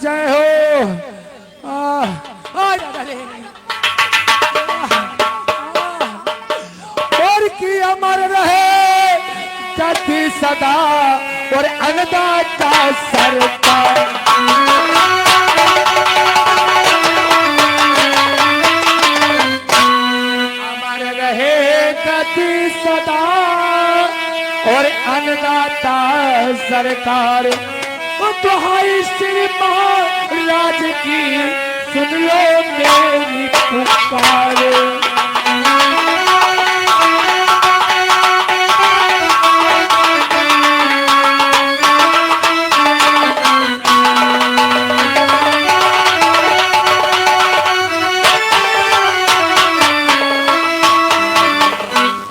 जय हो। और की अमर रहे गति सदा और अन्नदाता सरकार। अमर रहे गति सदा और अन्नदाता सरकार। दुहाई श्री महाराज की सुन लो मेरी पुकार।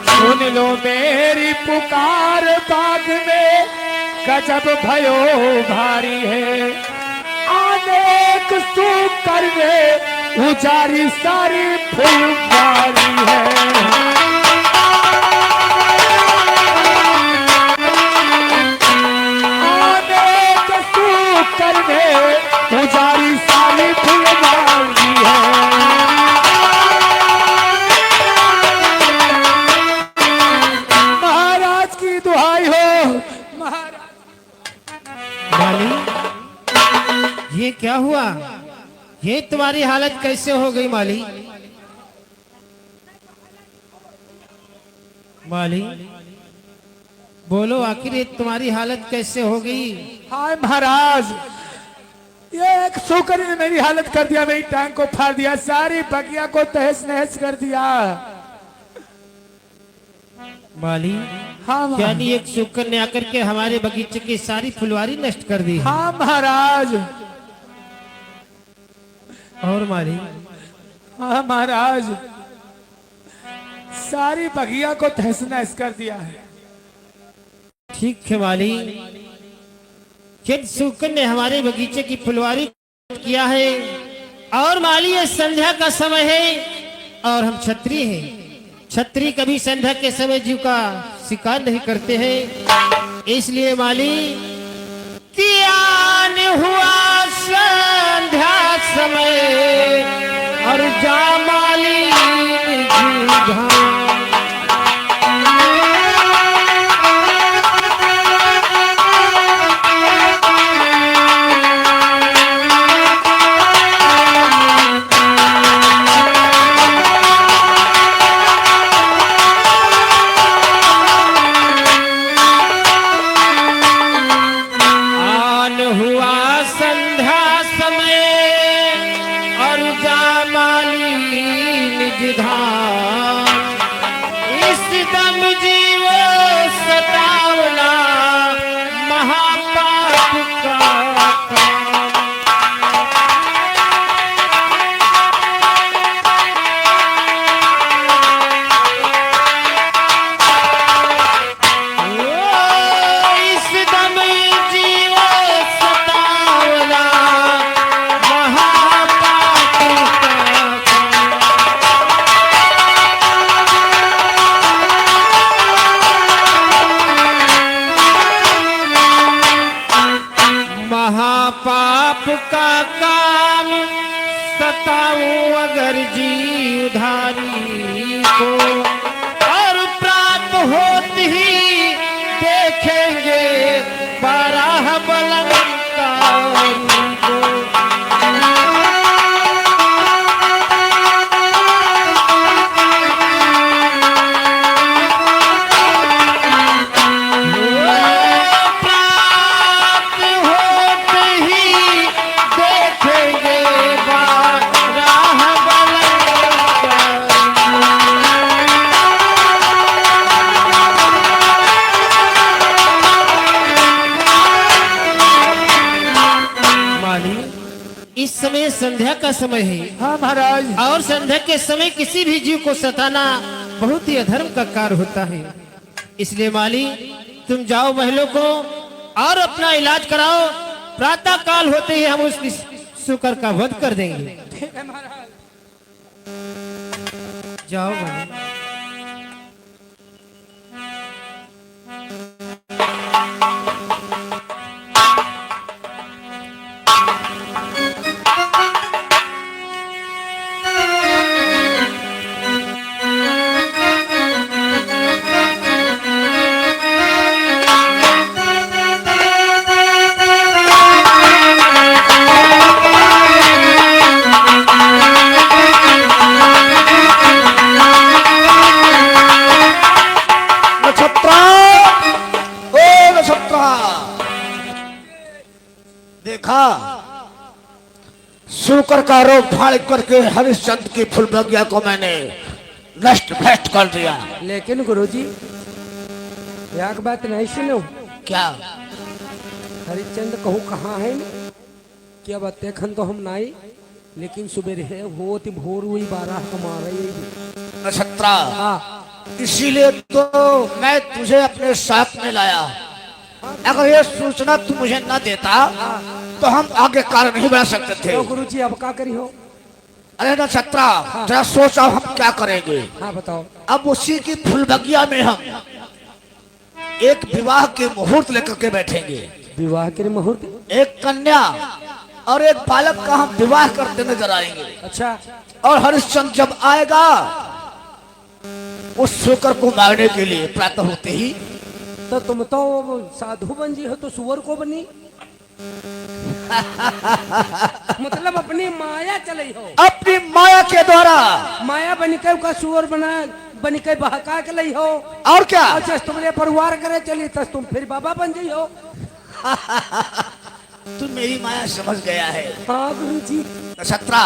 सुन लो मेरी पुकार बाग में गजब भयो भारी है। अनेक सुकर में उजारी सारी फुलवारी है। अनेक सुकर में उजारी सारी फुलवारी है। महाराज की दुहाई हो। महाराज माली, ये क्या हुआ? ये तुम्हारी हालत कैसे हो गई माली? माली बोलो, आखिर ये तुम्हारी हालत कैसे हो गई? हाय महाराज, ये एक सुकर ने मेरी हालत कर दिया। मेरी टांग को फाड़ दिया, सारी बगिया को तहस नहस कर दिया। माली, हाँ यानी एक शुक्र ने आकर के हमारे बगीचे की सारी फुलवारी नष्ट कर दी। हाँ महाराज। और माली? हाँ महाराज, सारी बगिया को तहस नहस कर दिया है। ठीक है माली, किन शुक्र ने हमारे बगीचे की फुलवारी किया है। और माली, ये संध्या का समय है और हम क्षत्रिय हैं। क्षत्रिय कभी संध्या के समय जीव का शिकार नहीं करते हैं। इसलिए माली, ज्ञान हुआ संध्या समय और जा माली जीव महापाप का काम सताऊं अगर जीवधारी को, और प्राप्त होती ही देखेंगे 12 बलंकारी को। इस समय संध्या का समय है। हाँ महाराज। और संध्या के समय किसी भी जीव को सताना बहुत ही अधर्म का कार्य होता है। इसलिए माली, तुम जाओ महलों को और अपना इलाज कराओ। प्रातः काल होते ही हम उस शुक्र का वध कर देंगे। ठीक है महाराज। जाओ माली। शुकर का रोग फाड़ करके हरिश्चंद्र की फूल बगिया को मैंने नष्ट भ्रष्ट कर दिया। लेकिन गुरुजी एक बात नहीं सुनो, क्या? हरिश्चंद्र कहूँ कहाँ है क्या बात देखन तो हम नहीं, लेकिन सुबह है वो ती भोर हुई 12 कमा रही है। नक्षत्रा, हाँ इसीलिए तो मैं तुझे अपने साथ में लाया। अगर ये सूचना तू मुझे न देता तो हम आगे कार्य नहीं बढ़ा सकते थे। तो गुरुजी अब क्या करी हो? अरे नक्षत्रा, जरा सोच अब हम क्या करेंगे। हाँ बताओ। अब उसी की फूल बगिया में हम एक विवाह के मुहूर्त लेकर के बैठेंगे। विवाह के मुहूर्त? एक कन्या और एक बालक का हम विवाह करते नजर आएंगे। अच्छा। और हरिश्चंद्र जब आएगा उस शुकर को मारने के लिए प्रातः होते ही, तो तुम तो साधु बन जी हो तो सुअर को बनी मतलब अपनी माया चले हो, अपनी माया के द्वारा माया बन के का सुअर बन के बहका के लई हो। और क्या? और जब तुमने परिवार करे चली तब तुम फिर बाबा बन जी हो। तू मेरी माया समझ गया है। हाँ गुरु जी। नक्षत्रा,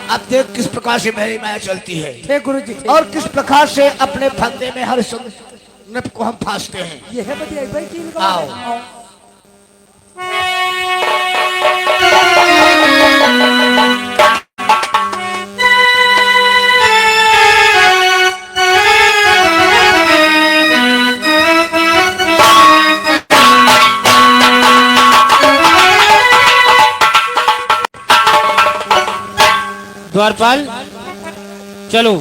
अब देख किस प्रकार से मेरी माया चलती है। ठीक गुरु जी। और किस प्रकार से अपने फंदे में हरिश्चंद्र को हम फांसते हैं। ये है बतिया भाई की। आओ। द्वारपाल, चलो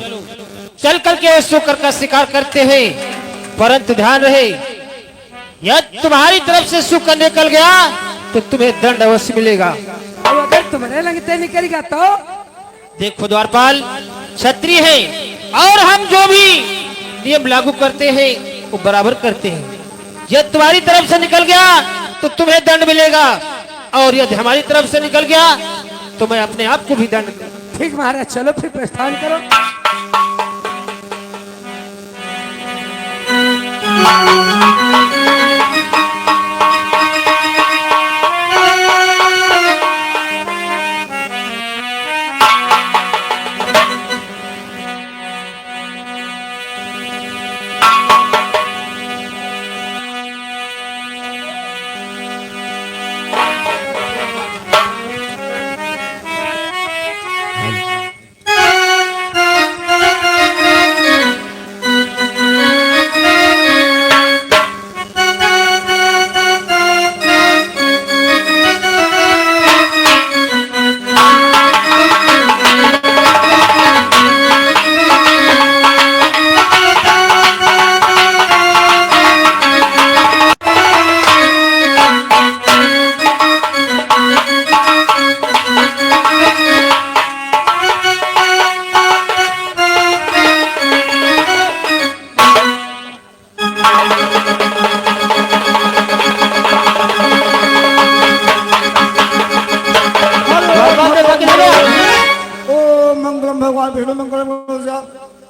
चल करके उस शुकर का शिकार करते हैं, परंतु ध्यान रहे यदि तुम्हारी तरफ से शुकर निकल गया तो तुम्हें दंड अवश्य मिलेगा। और अगर तुम्हारे लगते निकलेगा तो देखो द्वारपाल, क्षत्रिय है और हम जो भी नियम लागू करते हैं वो बराबर करते हैं। यदि तुम्हारी तरफ से निकल गया तो तुम्हें दंड मिलेगा, और यदि हमारी तरफ से निकल गया तो मैं अपने आप को भी दंड। ठीक महाराज, चलो फिर प्रस्थान करो।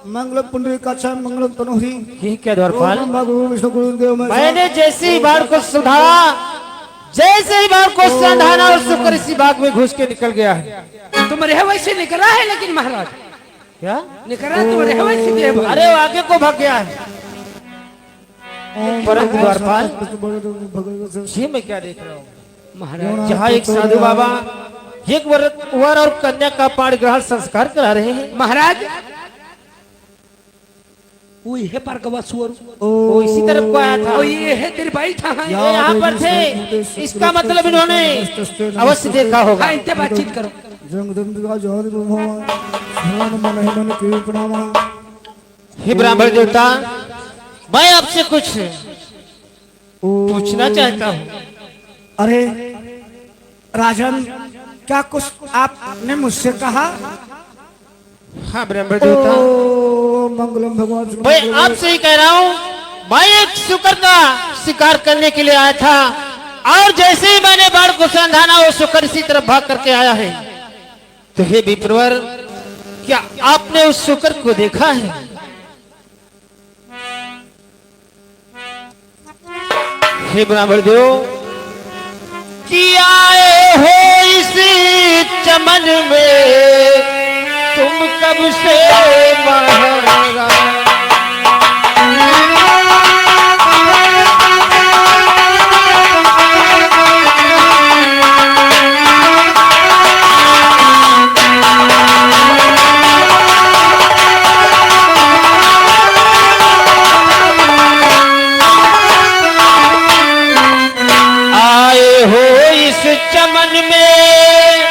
मंगल पुंडरीकाक्षा मंगल तनोहरी। ये क्या द्वारपाल, विष्णु गुरुदेव मैंने जैसे ही बाढ़ को सुधारा, जैसे ही बाढ़ को संधाना और शुक्र इसी बाग में घुस के निकल गया है। तुम रहे वैसे निकला है, लेकिन महाराज क्या निकला तुम रहे वैसे देव। अरे वो आगे को भाग गया है। परंतु द्वारपाल, ये मैं क्या देख रहा हूँ महाराज, जहाँ एक साधु बाबा एक वर और कन्या का पाण ग्रहण संस्कार करा रहे हैं। महाराज वो ये पर गवा सुअर वो इसी तरफ को आया था। और ये है तेरे भाई था। हाँ, ये यहाँ पर थे, इसका मतलब इन्होंने अवश्य देखा होगा। हाँ, इनसे बातचीत करो। हे ब्राह्मण देवता, मैं आपसे कुछ पूछना चाहता हूँ। अरे राजन, क्या कुछ आपने मुझसे कहा? हाँ ब्राह्मण देवता, मंगलम भगवान। मैं आपसे ही कह रहा हूँ, मैं एक शुकर का शिकार करने के लिए आया था, और जैसे ही मैंने बाढ़ को संधाना वो शुकर इसी तरफ भाग करके आया है। तो हे विप्रवर, क्या आपने उस शुकर को देखा है? हे ब्राह्मण देव, कि आए हो इस चमन चमन में तुम कब से महाराज। चमन में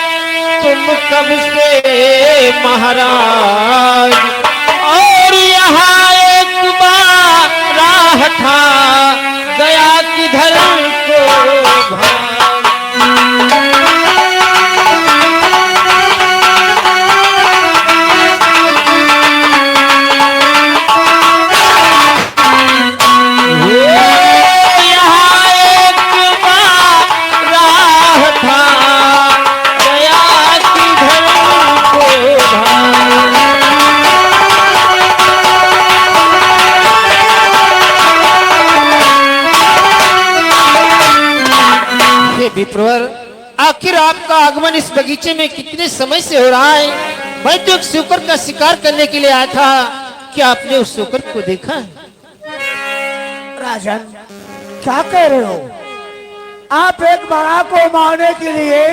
तुम कब से महाराज, और यहाँ एक बार राह था गया किधर को भाग। विप्रवर, आखिर आपका आगमन इस बगीचे में कितने समय से हो रहा है? मैं तो एक सूकर का शिकार करने के लिए आया था। क्या आपने उस सूकर को देखा? राजन, क्या कह रहे हो? आप एक बारह को मारने के लिए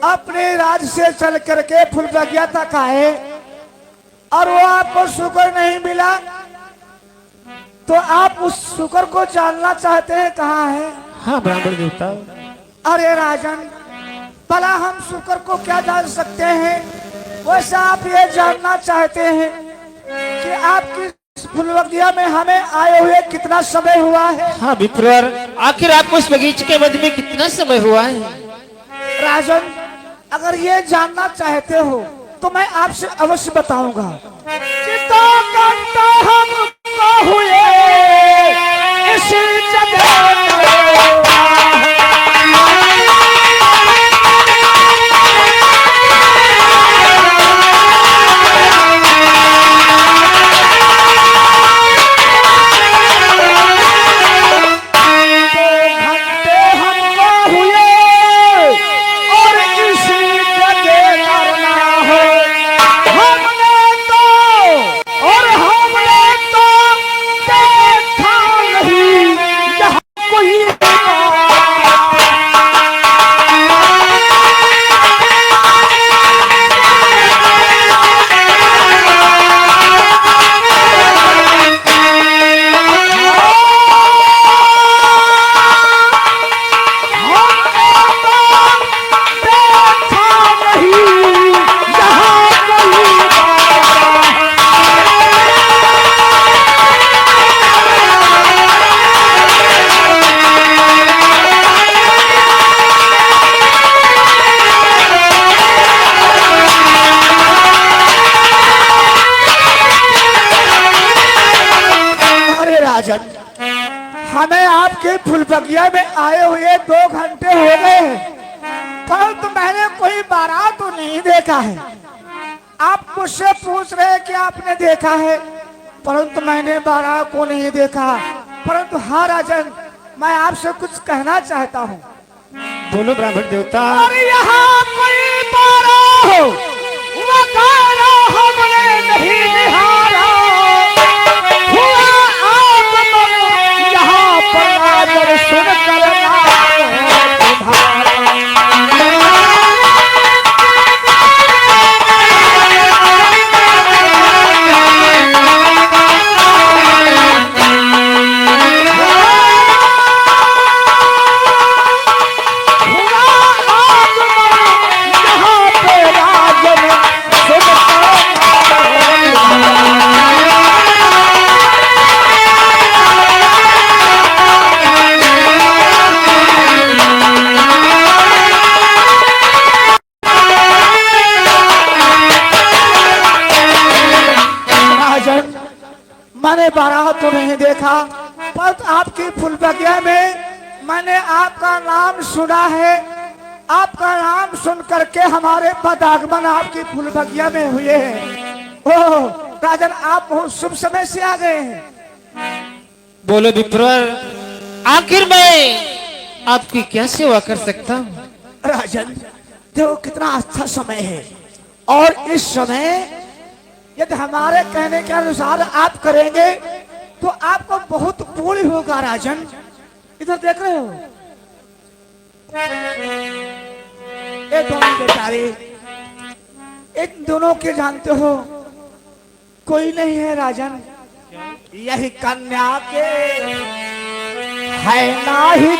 अपने राज्य से चल करके फुलबगिया तक आए और वो आपको शुक्र नहीं मिला, तो आप उस शुक्र को जानना चाहते हैं कहाँ है? हाँ ब्राह्मण देवता। अरे राजन, भला हम शुक्र को क्या जान सकते हैं, वैसे आप ये जानना चाहते हैं कि आपकी फुलबगिया में हमें आए हुए कितना समय हुआ है? हाँ विप्रवर, आखिर आपको इस बगीचे के मध्य में कितना समय हुआ है? राजन, अगर ये जानना चाहते हो तो मैं आपसे अवश्य बताऊंगा कि 2 घंटा हमको हुए इसी जगह। हमें आपके फुलबगिया में आए हुए 2 घंटे हो गए हैं, परंतु मैंने कोई बारात तो नहीं देखा है। आप मुझसे पूछ रहे हैं कि आपने देखा है, परंतु मैंने बारात को नहीं देखा। परंतु हाँ राजन, मैं आपसे कुछ कहना चाहता हूँ। बोलो ब्राह्मण देवता। और यहाँ कोई बारात हो वकारा हमने नहीं निहारा, हुआ आगमन यहाँ पर आदर सुन करना तुम्हारा। मैंने बारात तो नहीं देखा, पर आपकी फुलबगिया में मैंने आपका नाम सुना है। आपका नाम सुन करके हमारे पदागमन आपकी फुलबगिया में हुए हैं। ओह राजन, आप बहुत शुभ समय से आ गए हैं। बोलो विप्रवर, आखिर मैं आपकी क्या सेवा कर सकता हूँ? राजन, देखो कितना अच्छा समय है, और इस समय यदि हमारे कहने के अनुसार आप करेंगे तो आपको बहुत पुण्य होगा राजन। इधर देख रहे हो ये दोनों बेचारे, इन दोनों के जानते हो कोई नहीं है राजन, यही कन्या के है ना ही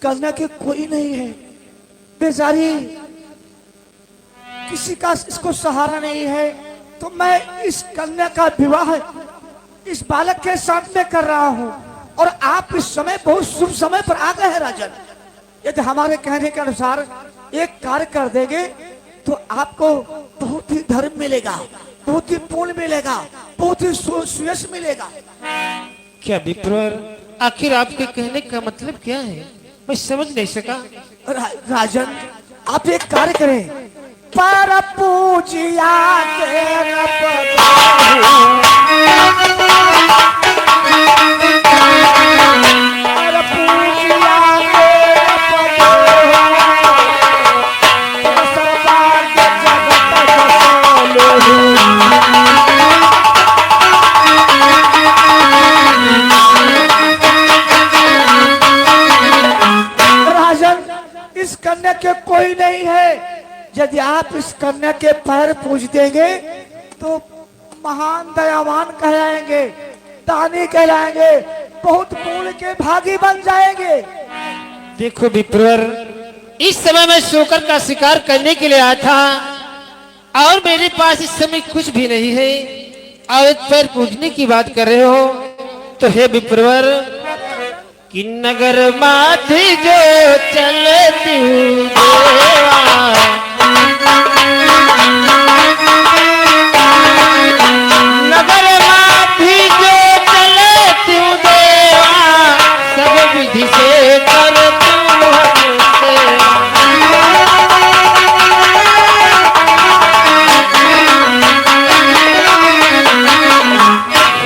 कन्या के कोई नहीं है, बेचारी किसी का इसको सहारा नहीं है, तो मैं इस कन्या का विवाह इस बालक के साथ में कर रहा हूँ। और आप इस समय बहुत शुभ समय पर आ गए हैं राजन। यदि हमारे कहने के अनुसार एक कार्य कर देंगे तो आपको बहुत ही धर्म मिलेगा, बहुत ही पुण्य मिलेगा, बहुत ही सुयश मिलेगा। क्या विप्रवर, आखिर आपके कहने का मतलब क्या है? मैं समझ नहीं सका। राजन आप एक कार्य करें, पर पूजिया कन्या के कोई नहीं है। यदि आप इस कन्या के पैर पूज देंगे तो महान दयावान कहलाएंगे, दानी कहलाएंगे, बहुत पुण्य के भागी बन जाएंगे। देखो विप्रवर, इस समय मैं शोकर का शिकार करने के लिए आया था और मेरे पास इस समय कुछ भी नहीं है, और एक पैर पूजने की बात कर रहे हो। तो हे विप्रवर, कि नगर माथी जो चलती नगर माथी जो चलती देवा, सब विधि से करती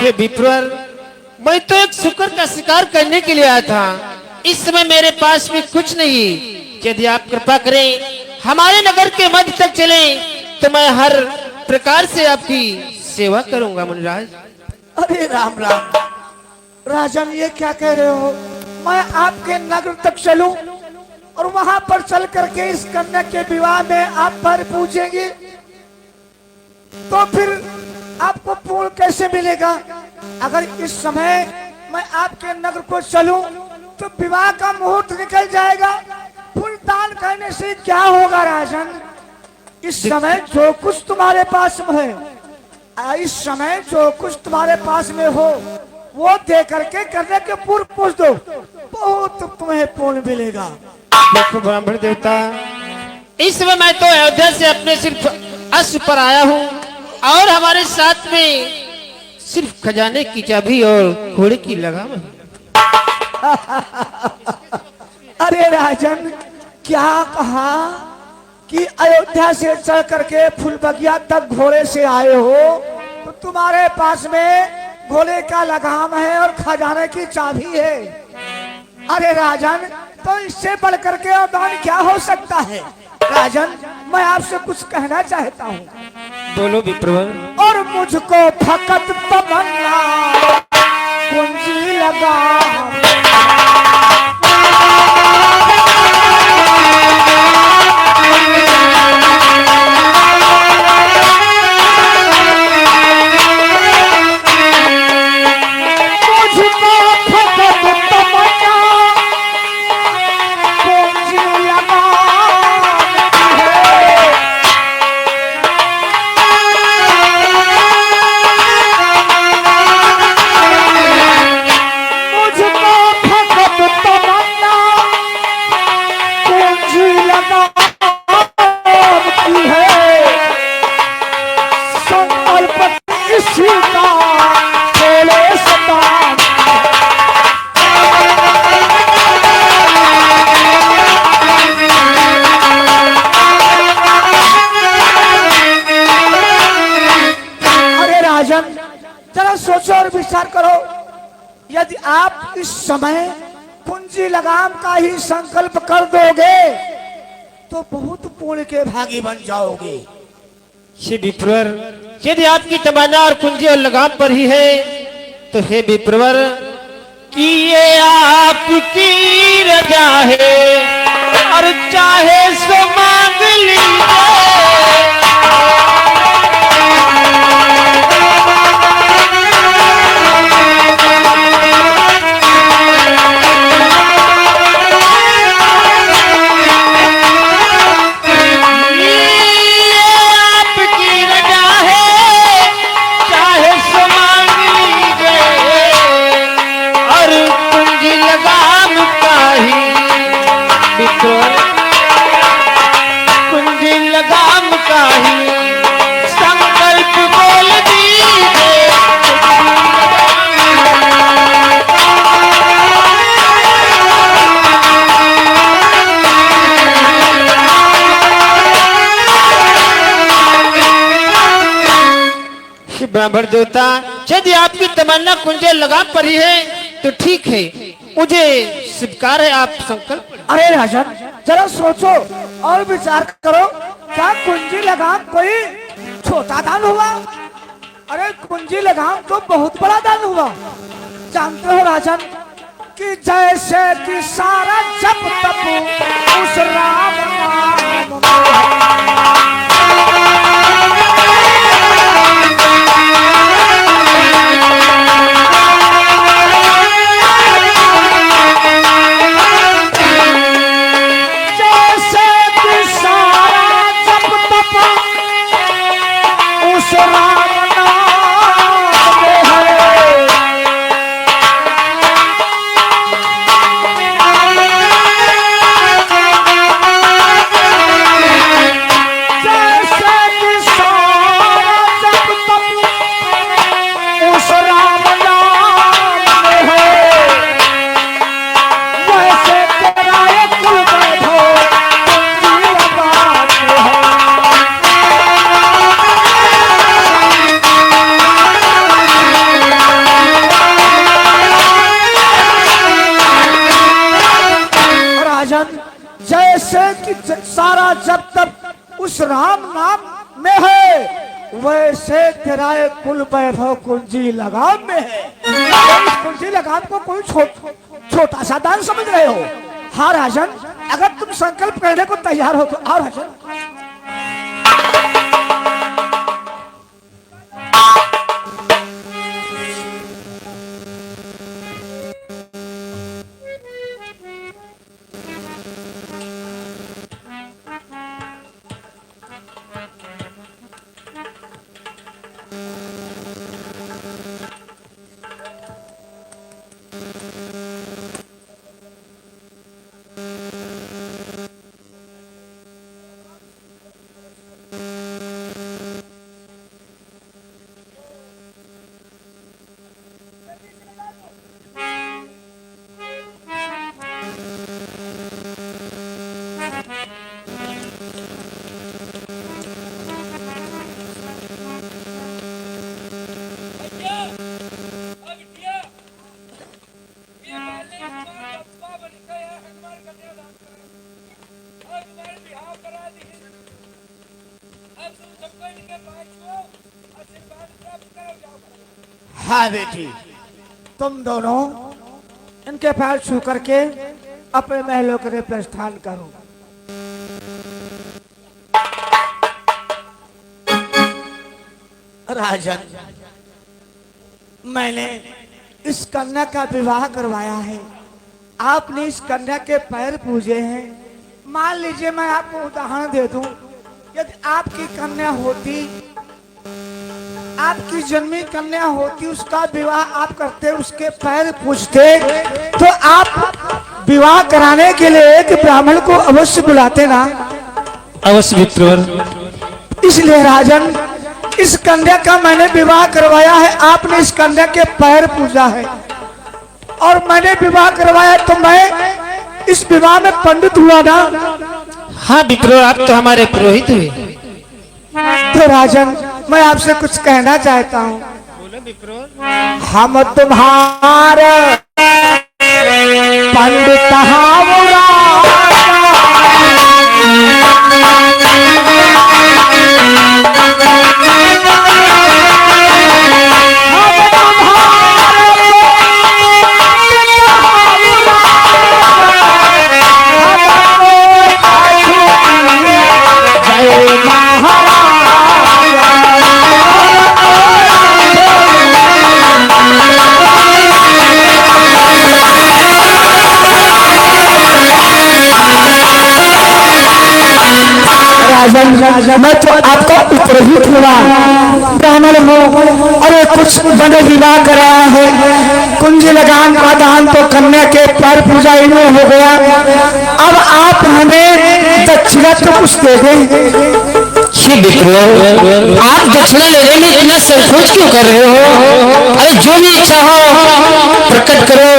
हे विप्रवर, मैं तो एक शुक्र का शिकार करने के लिए आया था। इस समय मेरे पास में कुछ नहीं। यदि आप कृपा करें हमारे नगर के मध्य तक चलें तो मैं हर प्रकार से आपकी सेवा करूंगा मुनिराज। अरे राम राम राजन, ये क्या कह रहे हो? मैं आपके नगर तक चलूं और वहां पर चल करके इस कन्या के विवाह में आप पर पूछेंगे तो फिर आपको पूर्ण कैसे मिलेगा? अगर इस समय मैं आपके नगर को चलूं तो विवाह का मुहूर्त निकल जाएगा। फूल दान करने से क्या होगा राजन? इस समय जो कुछ तुम्हारे पास में है, इस समय जो कुछ तुम्हारे पास में हो वो दे करके करने के पूर्व पूछ दो, बहुत तुम्हें पुण्य मिलेगा। देखो ब्राह्मण देवता, इस समय मैं तो अयोध्या से अपने सिर्फ अश्व पर आया हूँ और हमारे साथ में सिर्फ खजाने की चाबी और घोड़े की लगाम है। अरे राजन, क्या कहा कि अयोध्या से चल करके फुलबगिया तक घोड़े से आए हो, तो तुम्हारे पास में घोड़े का लगाम है और खजाने की चाबी है। अरे राजन, तो इससे बढ़ करके और दान क्या हो सकता है? राजन, मैं आपसे कुछ कहना चाहता हूँ। बोलो विप्रवर। और मुझको फकत तमन्ना कुंजी लगा, राजन, जरा सोचो और विचार करो, यदि आप इस समय कुंजी लगाम का ही संकल्प कर दोगे तो बहुत पुण्य के भागी बन जाओगे। हे विप्रवर, यदि आपकी तमन्ना और कुंजी और लगाम पर ही है तो हे विप्रवर, कि ये आपकी रजा है और चाहे सो मांग लीजिए। कुंजी लगाम का ही संकल्प बोल दीजिए। ब्राह्मण देवता, यदि आपकी तमन्ना कुंजी लगाम पर ही है तो ठीक है, मुझे स्वीकार है, आप संकल्प। अरे राजन, जरा सोचो और विचार करो, क्या कुंजी लगाम कोई छोटा दान हुआ? अरे कुंजी लगाम तो बहुत बड़ा दान हुआ। जानते हो राजन कि जैसे कि सारा जप तप उस राम नाम में। जैसे कि सारा जब तक उस राम नाम में है, वैसे तेरा ये कुल वैभव कुंजी लगाम में है। इस कुंजी लगाम को कोई छोटा सा दान समझ रहे हो? हाँ राजन, अगर तुम संकल्प करने को तैयार हो तो आओ राजन। हाँ बेटी, तुम दोनों इनके पैर छू करके अपने महलों के लिए प्रस्थान करो। राजन, मैंने इस कन्या का विवाह करवाया है, आपने इस कन्या के पैर पूजे हैं। मान लीजिए मैं आपको उदाहरण दे दूं, यदि आपकी कन्या होती, आपकी जन्मी कन्या होती, उसका विवाह आप करते, उसके पैर पूजते, तो आप विवाह कराने के लिए एक ब्राह्मण को अवश्य बुलाते ना? अवश्य विप्रवर। इसलिए राजन, इस कन्या का मैंने विवाह करवाया है, आपने इस कन्या के पैर पूजा है और मैंने विवाह करवाया, तो मैं इस विवाह में पंडित हुआ ना? हाँ विप्रवर, आप तो हमारे पुरोहित हुए। तो राजन, मैं आपसे कुछ कहना चाहता हूँ। बोलो विप्रो। हम तुम्हारे पंडित हावड़ा मैं तो आपका उपरोहित हुआ ब्राह्मण हूँ। अरे कुछ बड़े विवाह कराया है, कुंजी लगान का दान तो कन्या के पैर पूजा इन्हों हो गया। अब आप हमें दक्षिणा तो कुछ दे दें। आप दक्षिणा लेने में इतना संकोच क्यों कर रहे हो? अरे जो भी इच्छा हो प्रकट करो।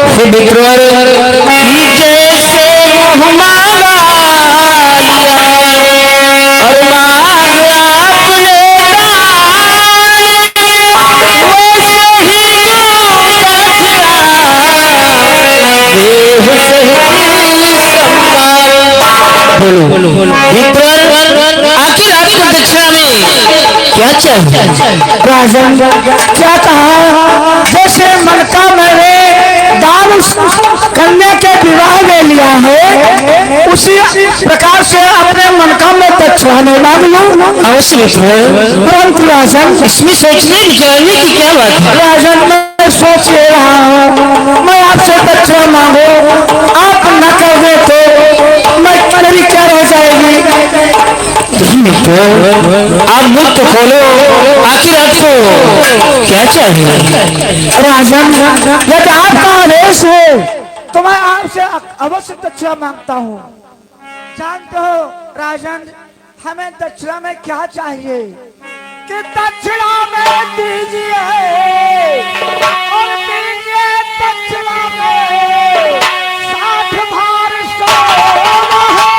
हे विप्रो, जैसे आखिर आपको दक्षिणा में क्या चाहिए? राजन क्या कहा, जैसे मन का मैंने दान उस कन्या के विवाह में लिया है, उसी प्रकार से अपने मन का मैं दक्षिणा में मांग लूं। अवश्य परंतु राजन इसमें सोचने विचारने की क्या बात है? राजन मैं सोच ही रहा हूँ, मैं आपसे दक्षिणा मांगो, आप न कर दे तो मेरी क्या रह जाएगी। आप मुख तो खोलो, आखिर आपको क्या चाहिए? राजन यदि आपका आदेश है तो मैं आपसे अवश्य दक्षिणा मांगता हूँ। जानते हो राजन, हमें दक्षिणा में क्या चाहिए कि दक्षिणा में दीजिए और दीजिए दक्षिणा में 60 भार सोना है।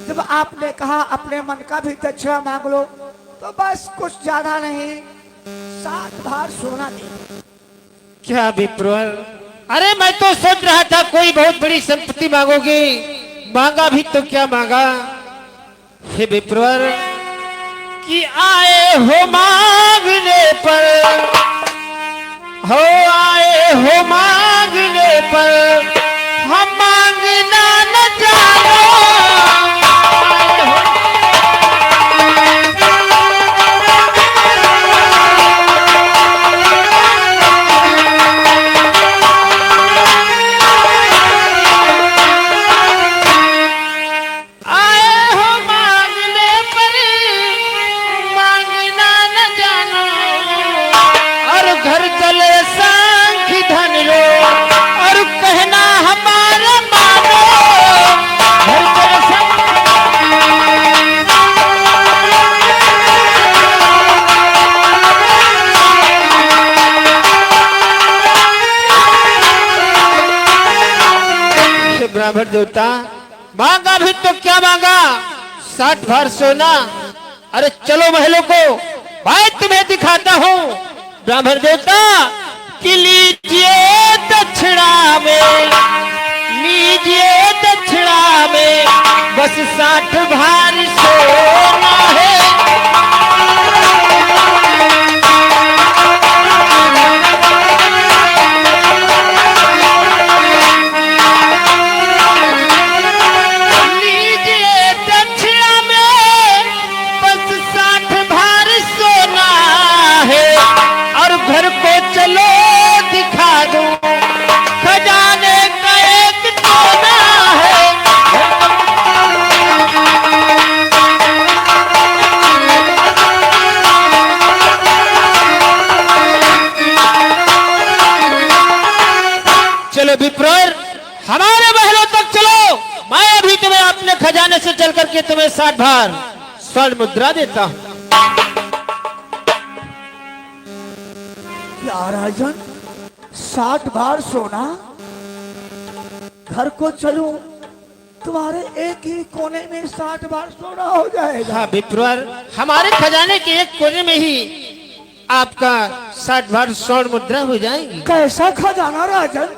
जब आपने कहा अपने मन का भी दक्षिणा मांग लो, तो बस कुछ ज्यादा नहीं, 7 भार सोना दे। क्या विप्रो, अरे मैं तो सोच रहा था कोई बहुत बड़ी संपत्ति मांगोगे, मांगा भी तो क्या मांगा। हे विप्रो, कि आए हो मांगने पर, हो आए हो मांगने पर, हम मांगना न जानो। ब्राह्मण देवता, मांगा भी तो क्या मांगा, 60 भार सोना। अरे चलो महलों को, भाई तुम्हें दिखाता हूँ। ब्राह्मण देवता, कि लीजिए दक्षिणा में, लीजिए दक्षिणा में, बस 60 भार सोना है। चलो दिखा दूं खजाने का एक कोना है। अपने खजाने से चल करके तुम्हें 60 भार स्वर्ण मुद्रा देता हूँ। क्या राजन, 60 भार सोना? घर को चलूं, तुम्हारे एक ही कोने में 60 भार सोना हो जाएगा। हाँ विप्रवर, हमारे खजाने के एक कोने में ही आपका 60 भार स्वर्ण मुद्रा हो जाएगी। कैसा खजाना राजन,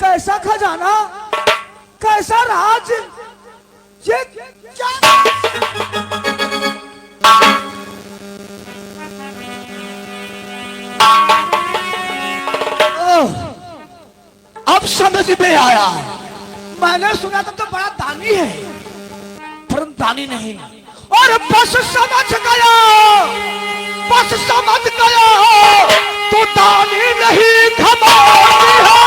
कैसा खजाना, कैसा राज, ये क्या? अब समझ में आया। मैंने सुना था तो बड़ा दानी है, पर दानी नहीं। और बस समझ गया, बस समझ गया, तू दानी नहीं घमंडी है।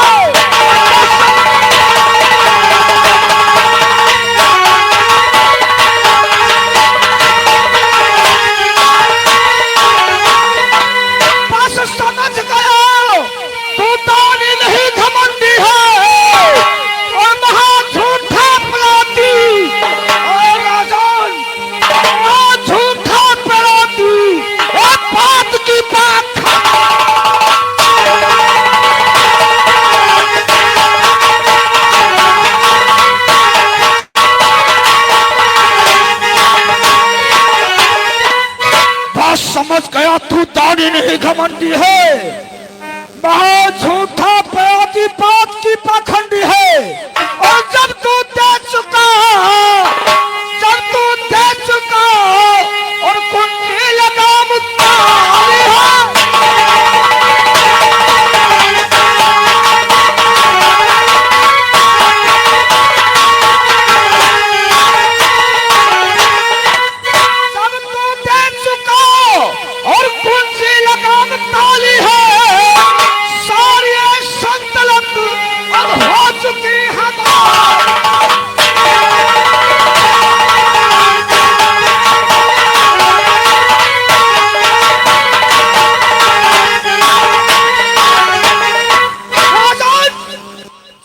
बस समझ गया, तू दानी नहीं घमंडी है, और महा झूठा अपराधी, और राजन झूठा अपराधी, और बात की बात समझ गया, तू दानी नहीं घमंडी है, महा झूठा अपराधी, बात की पाखंडी है। और जब तू दे चुका, जब तू दे चुका, और कुंडी लगाम ताली है। जब तू दे चुका और कुंडी लगाम ताली है, सारी संतलत अब हो चुकी है।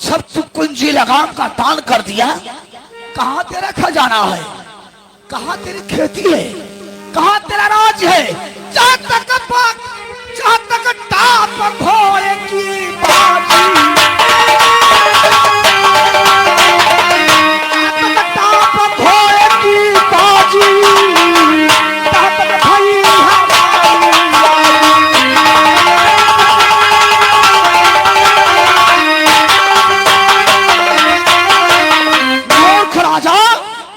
जब तू कुंजी लगाम का दान कर दिया, कहाँ तेरा खजाना है, कहाँ तेरी खेती है, कहाँ तेरा राज है? जहाँ तक टाप घोड़े की बाजी, टाप घोड़े की बाजी, जहाँ तक भाई मूर्ख राजा,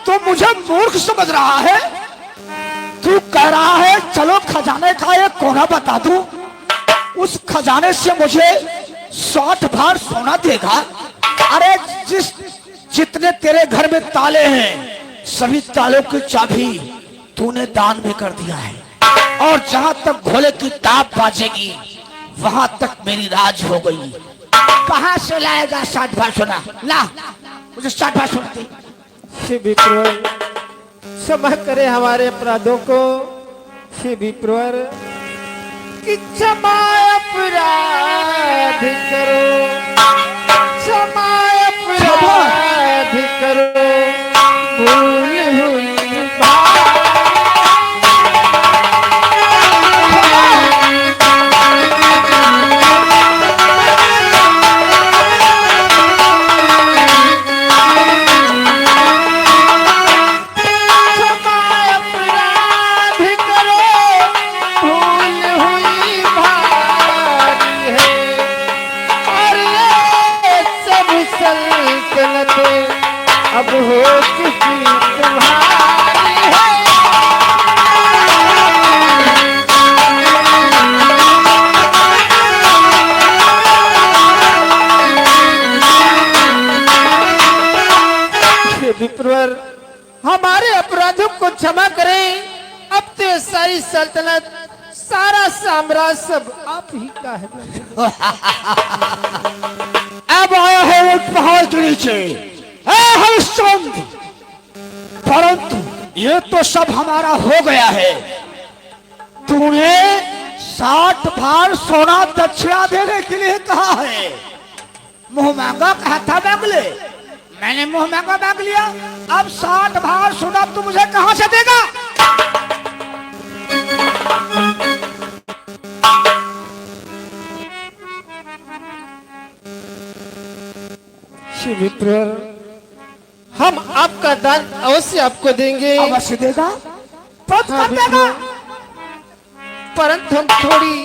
तो मुझे मूर्ख समझ रहा है? तू कह रहा है चलो खजाने का एक कोना बता दूं, उस खजाने से मुझे 60 भार सोना देगा? अरे जितने तेरे घर में ताले हैं, सभी तालों की चाबी तूने दान में कर दिया है, और जहां तक घोड़े की टाप बाजेगी वहां तक मेरी राज हो गई। कहां से लाएगा 60 भार सोना? ला मुझे 60 भार सोना दे। श्री विप्रवर, क्षमा करे हमारे अपराधों को। श्री विप्रवर, क्षमा अपराध करो, क्षमा अपराध करो, भूल हुई बात। अब हो चुकी तुम्हारी है। विप्रवर, हमारे अपराधों को क्षमा करें। अब तो सारी सल्तनत, सारा साम्राज्य सब आप ही का है। अब आया है एक पहाड़ के नीचे, हरिश्चंद्र, परंतु ये तो सब हमारा हो गया है। तूने 60 भार सोना दक्षिणा देने के लिए कहा है, मुंह मांगा कहा था मांग ले। मैंने मुंह महंगा मांग लिया, अब 60 भार सोना तू मुझे कहां से देगा? श्री विप्र, हम आपका दान अवश्य आपको देंगे। अवश्य देगा, तुरंत हाँ, कर देगा। परंतु हम थोड़ी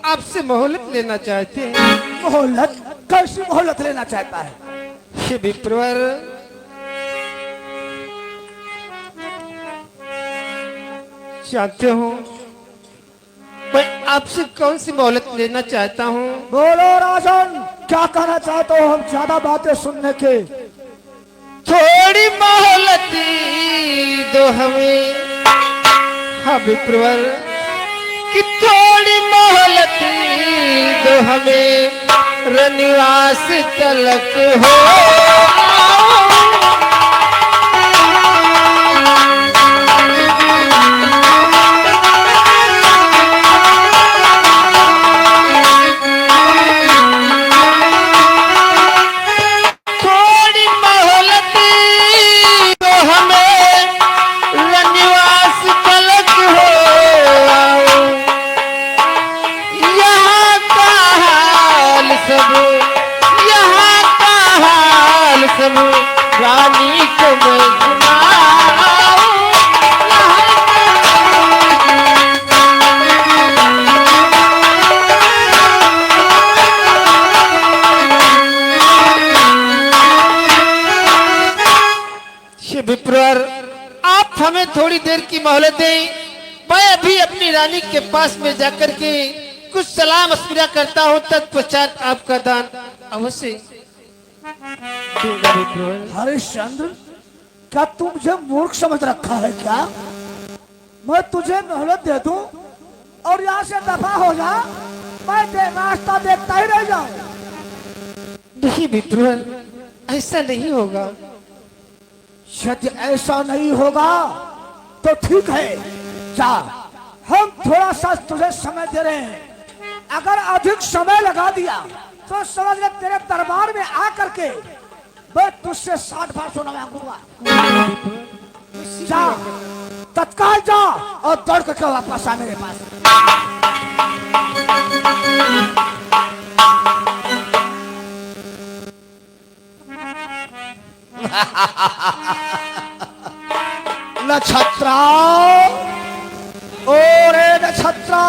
आपसे मोहलत लेना चाहते हैं। मोहलत? कैसी मोहलत लेना चाहता है? श्री विप्रवर, चाहते हो मैं आपसे कौन सी मोहलत लेना चाहता हूँ? बोलो राजन, क्या कहना चाहते हो? हम ज्यादा बातें सुनने के। थोड़ी मोहलत दो हमें, हाँ विप्रवर, कि थोड़ी मोहलत दो हमें, रनिवास तलक हो। रानी को मैं विप्र, आप हमें थोड़ी देर की मोहलत दें। मैं अभी अपनी रानी के पास में जाकर के कुछ सलाह मशविरा करता हूँ, तत्पश्चात आपका दान अवश्य। हरिश्चंद्र, क्या तू मुझे मूर्ख समझ रखा है क्या? मैं तुझे मोहलत दे दूं और यहाँ से दफा हो जा, मैं रास्ता देखता ही रह जाऊं। नहीं विप्र, ऐसा नहीं होगा। यदि ऐसा नहीं होगा तो ठीक है, जा, हम थोड़ा सा तुझे समय दे रहे हैं। अगर अधिक समय लगा दिया तो समझ ले तेरे दरबार में आकर के मैं तुझसे 60 भार सोना मांगूंगा। जा, तत्काल जा और दौड़ करके वापस आ मेरे पास। नक्षत्रा, ओरे नक्षत्रा,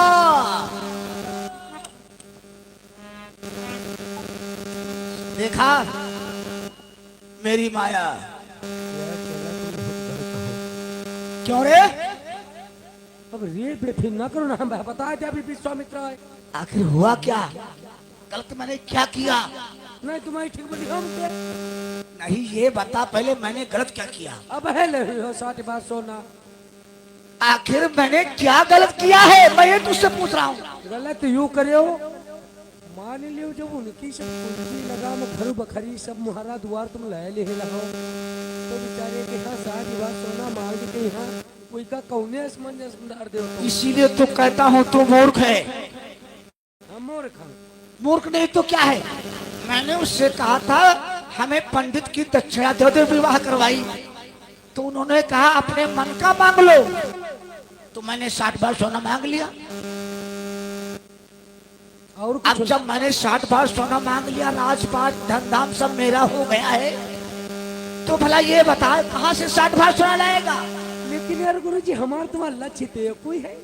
देखा मेरी माया? क्यों रे? अब रेट पे फिर ना करो ना, हम बता दे अभी विश्वामित्र है। आखिर हुआ क्या? गलत मैंने क्या किया? नहीं तुम्हारी ठीक बोली हम क्या? नहीं, ये बता पहले मैंने गलत क्या किया? अब है ले 60 भार सोना। आखिर मैंने क्या गलत किया है, मैं ये तुझसे पूछ रहा हूँ। गलत यूं करो, मान लियो जब उनकी सब कुंजी लगाम घर बखरी सब मुहरा द्वार तुम ले ले लगाओ तो बेचारे के यहाँ 60 भार सोना मांग के यहाँ कोई का कौने असमंजस डाल दे। इसीलिए तो कहता हूँ तू मूर्ख है। मूर्ख? मूर्ख नहीं तो क्या है? मैंने उससे कहा था हमें पंडित की दक्षिणा दे दे, विवाह करवाई, तो उन्होंने कहा अपने मन का मांग लो, तो मैंने 60 भार सोना मांग लिया। और अब जब मैंने 60 भार सोना मांग लिया, राजपाट धन धाम सब मेरा हो गया है, तो भला ये बता कहाँ से 60 भार सोना लाएगा? लेकिन यार गुरुजी हमारा तुम्हारा लक्ष्य तो कोई है।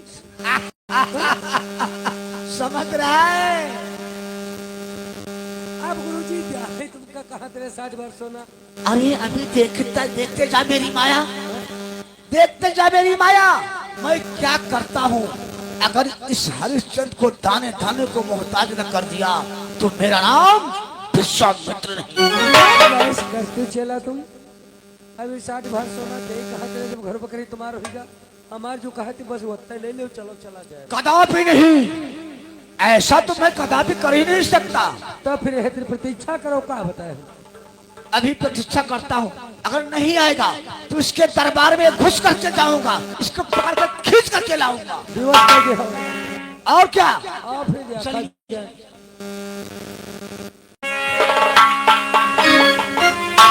समझ रहा है? अब गुरुजी क्या है तुमका कहाँ तेरे 60 भार सोना? अरे अभी देखते जा मेरी माया, देखते जा मेरी माया, मैं क्या करता हूँ। अगर इस हरिश्चंद्र को दाने दाने को मोहताज न कर दिया तो मेरा नाम विश्वामित्र नहीं। करते चला तुम अभी 60 भार सोना दे कहा तेरे जब घर बकरी तुम्हारा होगा, हमार जो कहा थी बस वत्ता ले ले चलो चला जाए। कदापि नहीं, ऐसा तो मैं कदापि कर ही नहीं सकता। तो फिर प्रतीक्षा करो, क्या बताए? अभी प्रतीक्षा करता हूँ, अगर नहीं आएगा तो इसके दरबार में घुस करके जाऊंगा, इसको पकड़ कर खींच करके लाऊंगा। दिवस कर दे और क्या? और फिर चलिए।